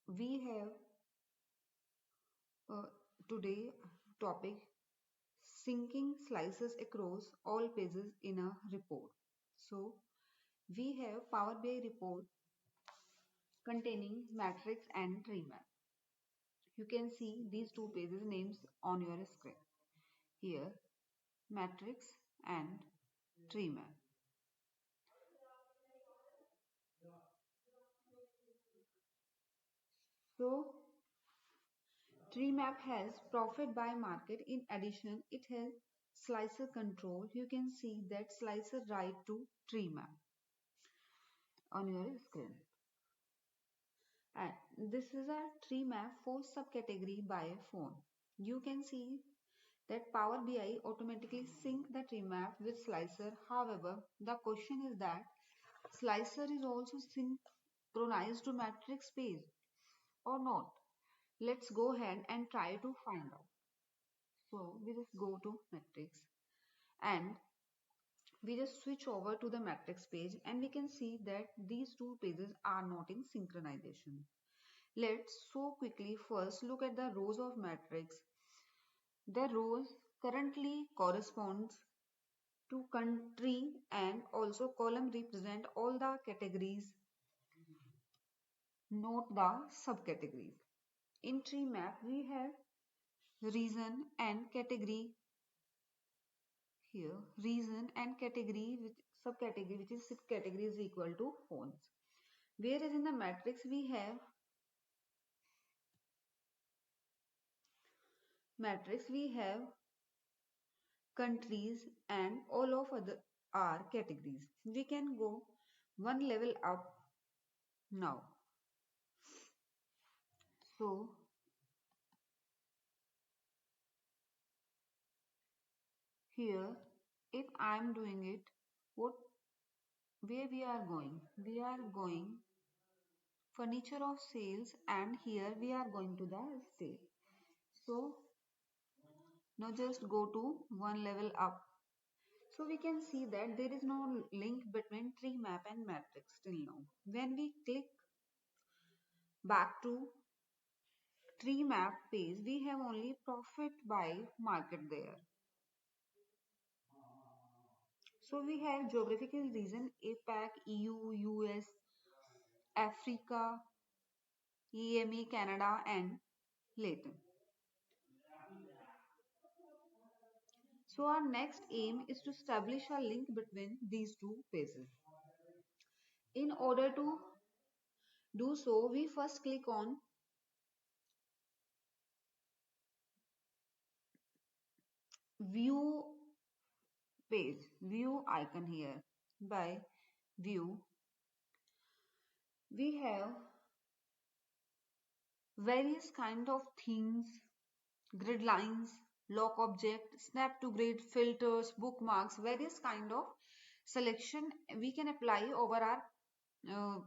We have uh, today topic syncing slices across all pages in a report. So we have Power BI report containing matrix and tree map. You can see these two pages names on your screen. Here matrix and tree map. So tree map has profit by market. In addition, it has slicer control. You can see that slicer right to tree map on your screen. And this is a tree map for subcategory by phone. You can see that Power BI automatically sync the tree map with slicer. However, the question is that slicer is also synchronized to matrix page or not. Let's go ahead and try to find out. So we just go to matrix and we just switch over to the matrix page and we can see that these two pages are not in synchronization. Let's so quickly first look at the rows of matrix. The rows currently corresponds to country and also column represent all the categories, not the subcategories. In tree map we have region and category here. Region and category which subcategory which is subcategory is equal to phones. Whereas in the matrix we have countries and all of other are categories. We can go one level up now. So here if I am doing it, what where we are going? We are going furniture of sales and here we are going to the sale. So now just go to one level up. So we can see that there is no link between tree map and matrix till now. When we click back to tree map page, we have only profit by market there. So we have geographical region APAC, EU, US, Africa, EME, Canada and Latin. So our next aim is to establish a link between these two pages. In order to do so, we first click on view page, view icon here. By view, we have various kind of themes, grid lines, lock object, snap to grid, filters, bookmarks, various kind of selection we can apply over our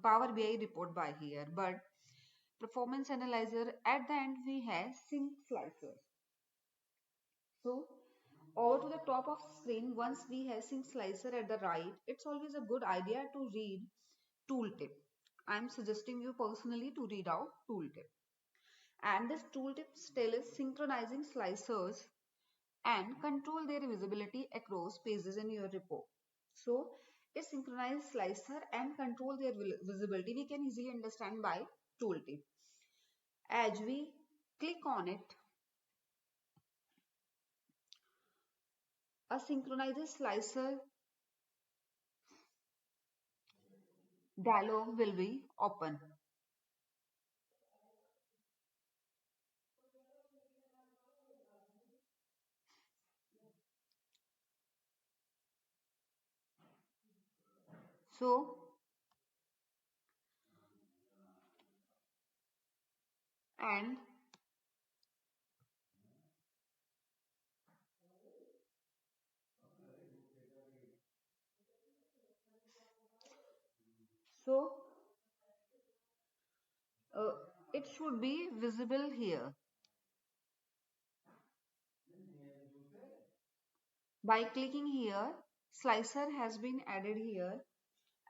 Power BI report by here. But performance analyzer at the end we have sync slicers. So over to the top of screen, once we have sync slicer at the right, it's always a good idea to read tooltip. I'm suggesting you personally to read out tooltip. And this tooltip still is synchronizing slicers and control their visibility across pages in your report. So it synchronizes slicer and control their visibility. We can easily understand by tooltip. As we click on it, a synchronizes slicer dialog will be open. So and so uh, it should be visible here. By clicking here, slicer has been added here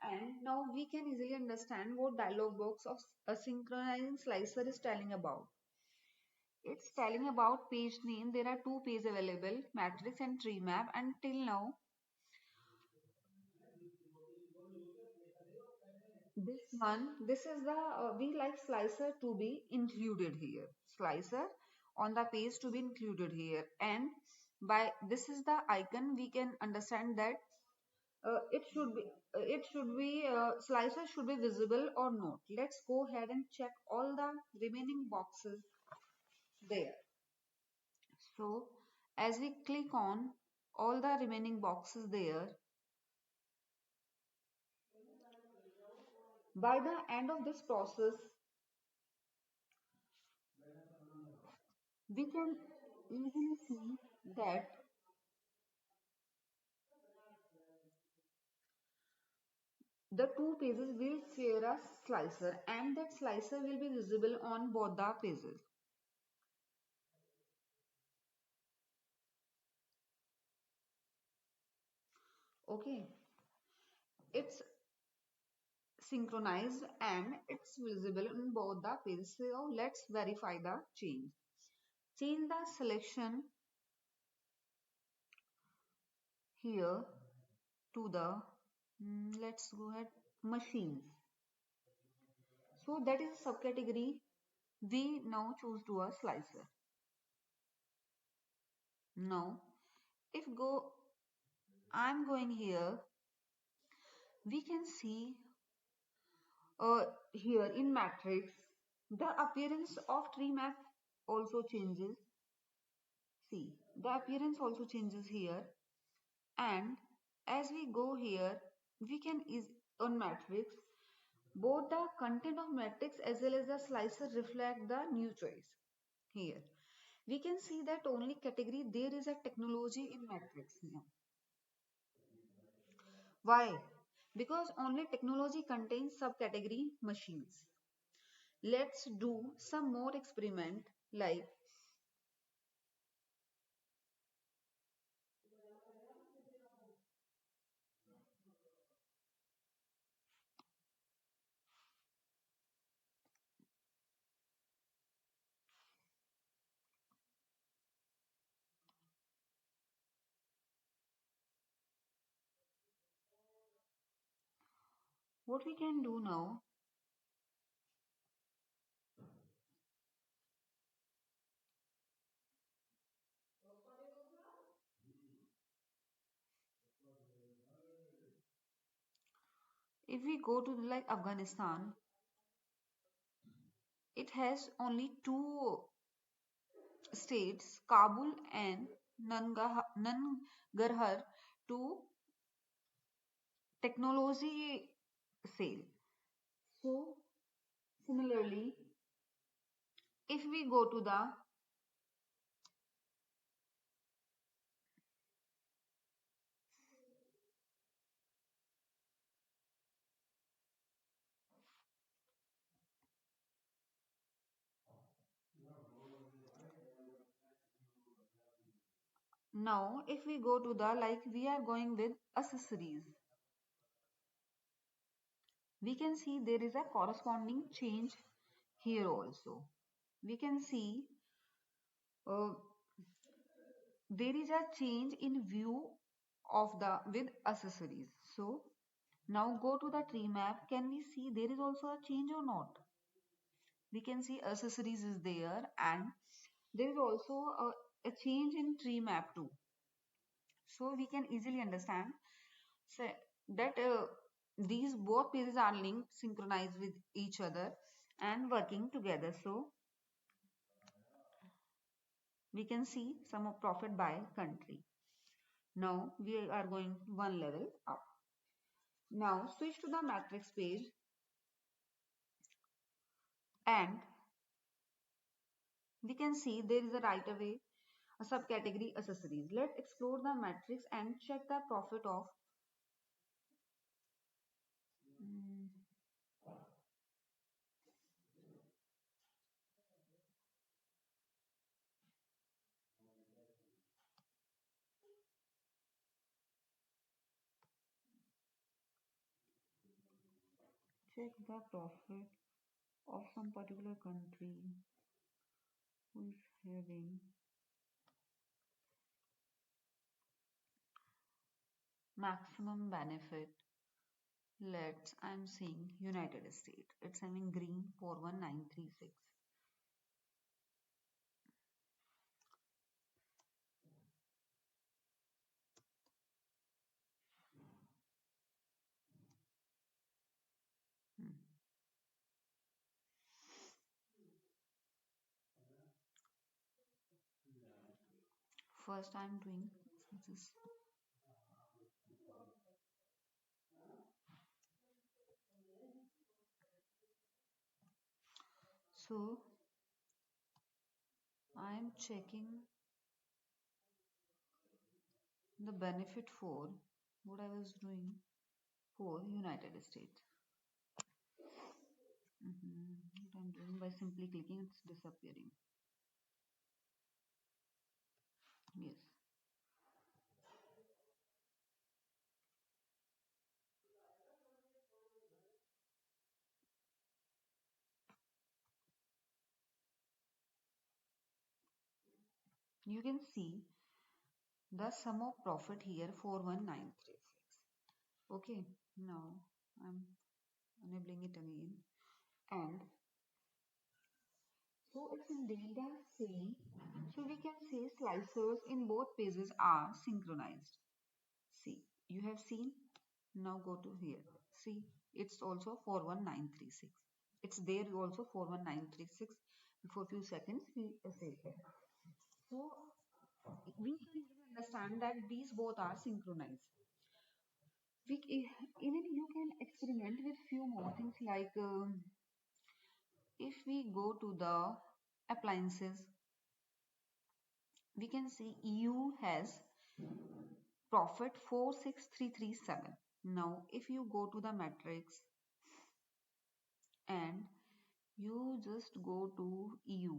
And now we can easily understand what dialog box of a synchronizing slicer is telling about. It's telling about page name. There are two pages available, matrix and tree map. Until now, this is the, we like slicer to be included here. Slicer on the page to be included here. And by this is the icon, we can understand that slicer should be visible or not. Let's go ahead and check all the remaining boxes there. So as we click on all the remaining boxes there, by the end of this process, we can easily see that the two pages will share a slicer and that slicer will be visible on both the pages. Okay, it's synchronized and it's visible in both the pages. So let's verify the change. Change the selection here to the, let's go ahead, machines. So that is a subcategory. We now choose to a slicer. Now, if go, I'm going here, we can see here in matrix, the appearance of tree map also changes. See, the appearance also changes here. And as we go here, we can is on matrix, both the content of matrix as well as the slicer reflect the new choice. Here, we can see that only category there is a technology in matrix now. Why? Because only technology contains subcategory machines. Let's do some more experiment like what we can do now. If we go to like Afghanistan, it has only two states, Kabul and Nangarhar, to technology sale. So similarly, if we go to the now, if we go to the like we are going with accessories, we can see there is a corresponding change here also. We can see uh, there is a change in view of the with accessories. So now go to the tree map. Can we see there is also a change or not? We can see accessories is there and there is also a change in tree map too. So we can easily understand so that these both pages are linked, synchronized with each other and working together. So we can see some of profit by country. Now we are going one level up. Now switch to the matrix page and we can see there is a right away a subcategory accessories. Let's explore the matrix and check the profit of. mm, check the profit of some particular country who is having maximum benefit. I'm seeing United States. It's having green 41936. Hmm. First, I'm doing this. So, I'm checking the benefit for what I was doing for United States. What I'm doing by simply clicking, it's disappearing. Yes. You can see the sum of profit here 41936. Okay, now I'm enabling it again. And so it's in delta C. So we can say slicers in both pages are synchronized. See, you have seen. Now go to here. See, it's also 41936. It's there also 41936. Before few seconds, we say here. So we can easily understand that these both are synchronized. Even you can experiment with few more things like if we go to the appliances, we can see EU has profit 46337. Now, if you go to the matrix and you just go to EU,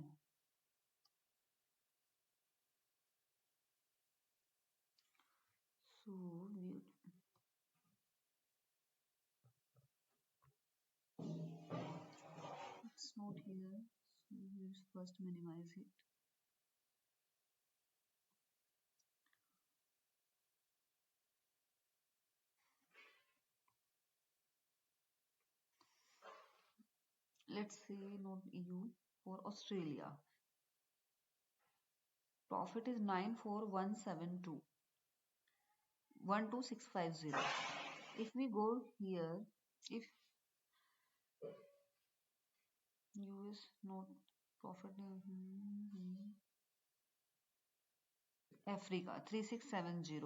so it's not here. So we first minimize it. Let's say not EU, for Australia. Profit is 94172. 12650. If we go here, if US not profit, Africa 3670.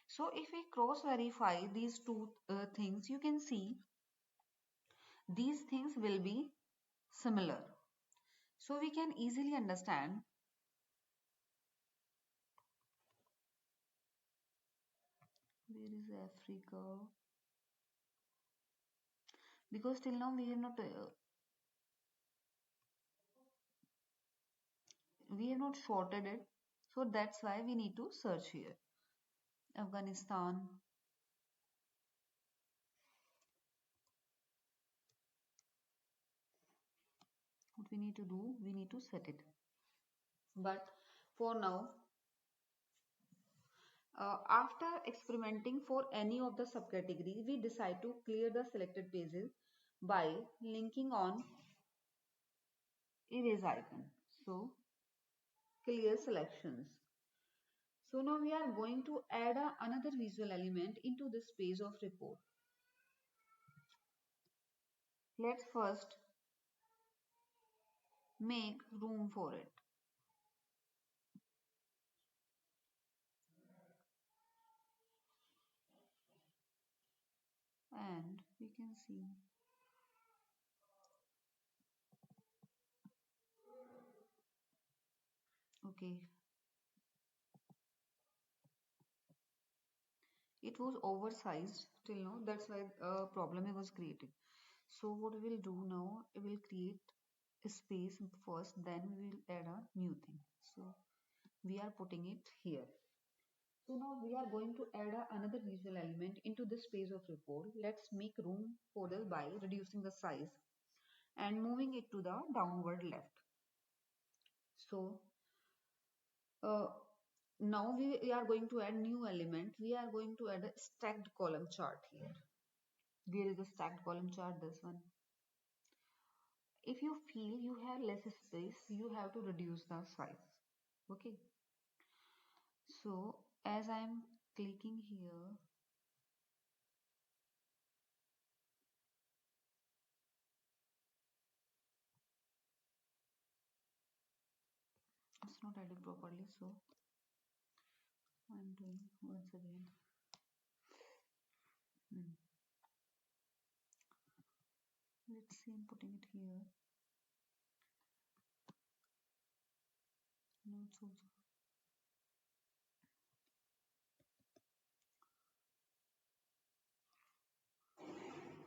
So if we cross verify these two things, you can see these things will be similar. So we can easily understand where is Africa, because till now we have not sorted it. So that's why we need to search here. Afghanistan. What we need to do, we need to set it. But for now, after experimenting for any of the subcategories, we decide to clear the selected pages by linking on erase icon. So clear selections. So now we are going to add another visual element into this page of report. Let's first make room for it. And we can see okay, it was oversized till now, that's why a problem was created. So what we will do now, we will create a space first, then we will add a new thing. So we are putting it here. So now we are going to add another visual element into this page of report. Let's make room for this by reducing the size and moving it to the downward left. So uh, now we are going to add new element. We are going to add a stacked column chart here. There is a stacked column chart, this one. If you feel you have less space, you have to reduce the size. Okay. So as I'm clicking here, it's not adding properly. So I'm doing once again. Hmm. Let's see, I'm putting it here. No, it's also.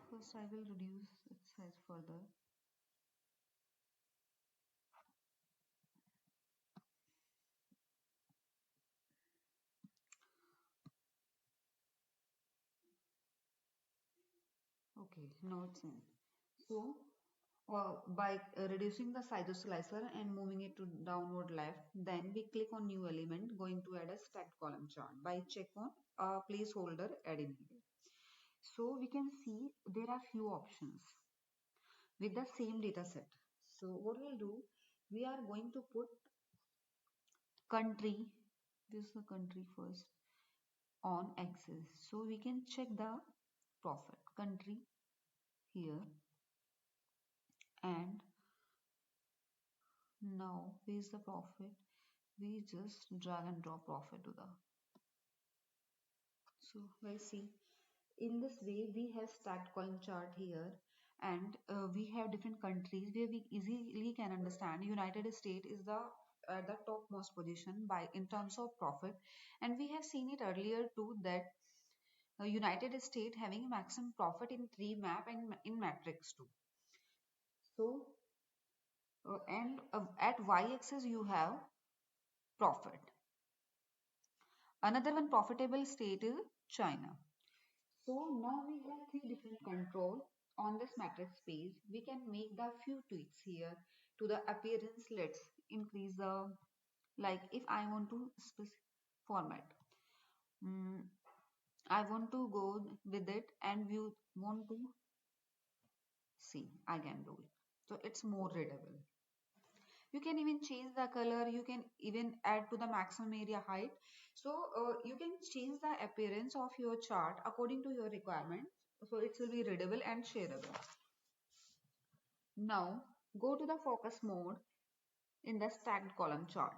First, I will reduce its size further. Okay, now it's in. So, by reducing the size of slicer and moving it to downward left, then we click on new element, going to add a stacked column chart. By check on placeholder add in here. So we can see there are few options with the same data set. So what we'll do, we are going to put country, this is the country first, on axis. So we can check the profit country here, and now where is the profit? We just drag and drop profit to the. So we'll see. In this way, we have stacked column chart here, and we have different countries where we easily can understand. United States is the at the topmost position by in terms of profit, and we have seen it earlier too that United States having maximum profit in tree map and in matrix too. So and at y-axis you have profit. Another one profitable state is China. So now we have three different control on this matrix space. We can make the few tweaks here to the appearance. Let's increase the, like if I want to format. Mm, I want to go with it and you want to see, I can do it. So it's more readable. You can even change the color. You can even add to the maximum area height. So you can change the appearance of your chart according to your requirement. So it will be readable and shareable. Now go to the focus mode in the stacked column chart.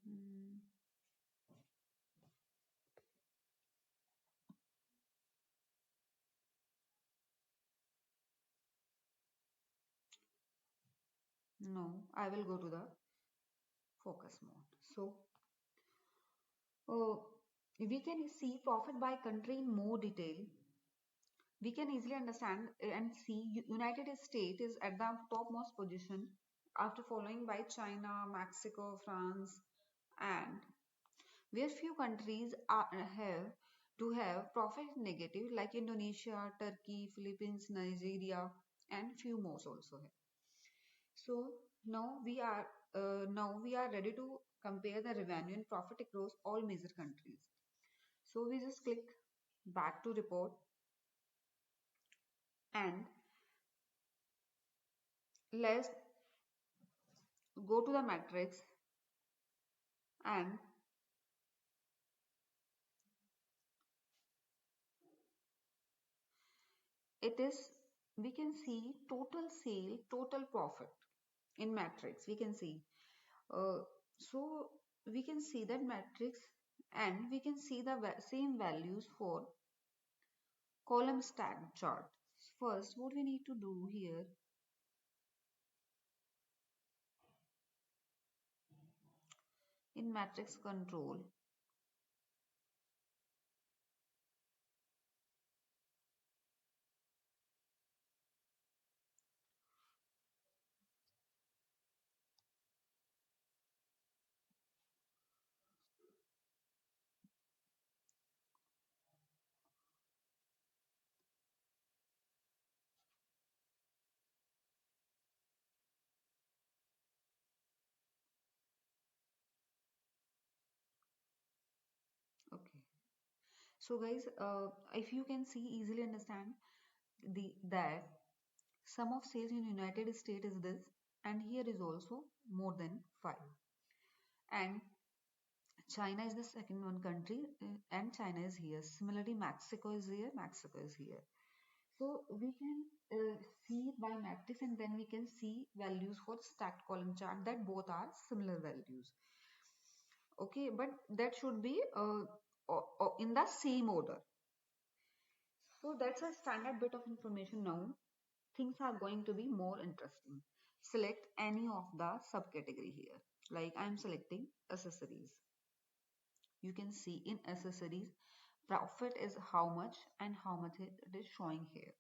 Hmm, no, I will go to the focus mode. So uh, we can see profit by country in more detail. We can easily understand and see United States is at the topmost position after following by China, Mexico, France, and where few countries have to have profit negative like Indonesia, Turkey, Philippines, Nigeria, and few more also have. So now we are ready to compare the revenue and profit across all major countries. So we just click back to report and let's go to the matrix, and it is, we can see total sale, total profit in matrix. We can see uh, so we can see that matrix, and we can see the same values for column stack chart. First, what we need to do here, in matrix control, So guys, if you can see, easily understand that sum of sales in United States is this, and here is also more than 5. And China is the second one country, and China is here. Similarly, Mexico is here, Mexico is here. So we can see by matrix, and then we can see values for stacked column chart that both are similar values. Okay, but that should be in the same order. So that's a standard bit of information now. Things are going to be more interesting. Select any of the subcategory here. Like I'm selecting accessories. You can see in accessories, profit is how much and how much it is showing here.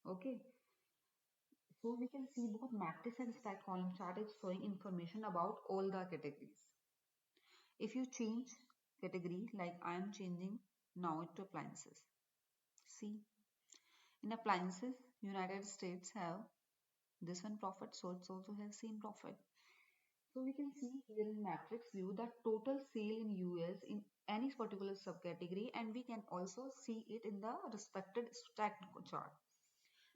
Okay. So we can see both matrix and stack column chart is showing information about all the categories. If you change category, like I am changing now to appliances. See, in appliances, United States have this one profit, so it's also has same profit. So we can see here in matrix view the total sale in US in any particular subcategory, and we can also see it in the respected stacked chart.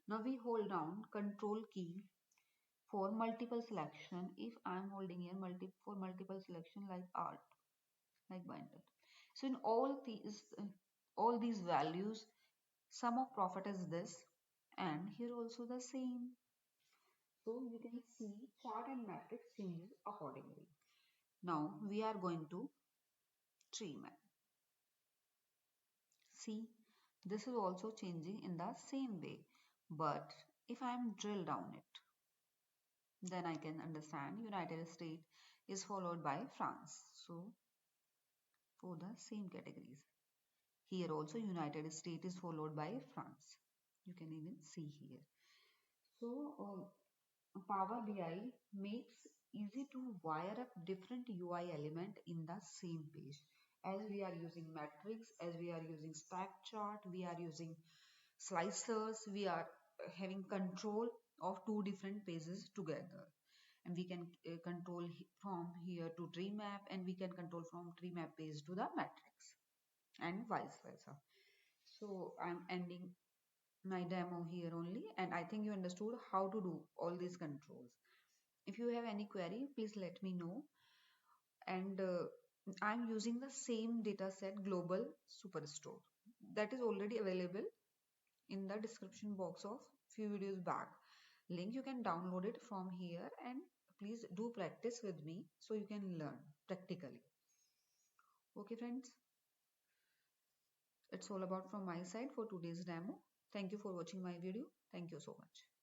Now we hold down control key for multiple selection. If I am holding here for multiple selection like art, like binder. So in all these values, sum of profit is this, and here also the same. So you can see chart and matrix changes accordingly. Now we are going to tree map. See, this is also changing in the same way. But if I am drill down it, then I can understand United States is followed by France. So for the same categories. Here also United States is followed by France. You can even see here. So Power BI makes easy to wire up different UI element in the same page. As we are using matrix, as we are using stack chart, we are using slicers, we are having control of two different pages together. And we can control from here to tree map, and we can control from tree map page to the matrix, and vice versa. So I'm ending my demo here only, and I think you understood how to do all these controls. If you have any query, please let me know. And I'm using the same dataset global superstore that is already available in the description box of few videos back. Link, you can download it from here, and please do practice with me so you can learn practically. Okay friends, it's all about from my side for today's demo. Thank you for watching my video. Thank you so much.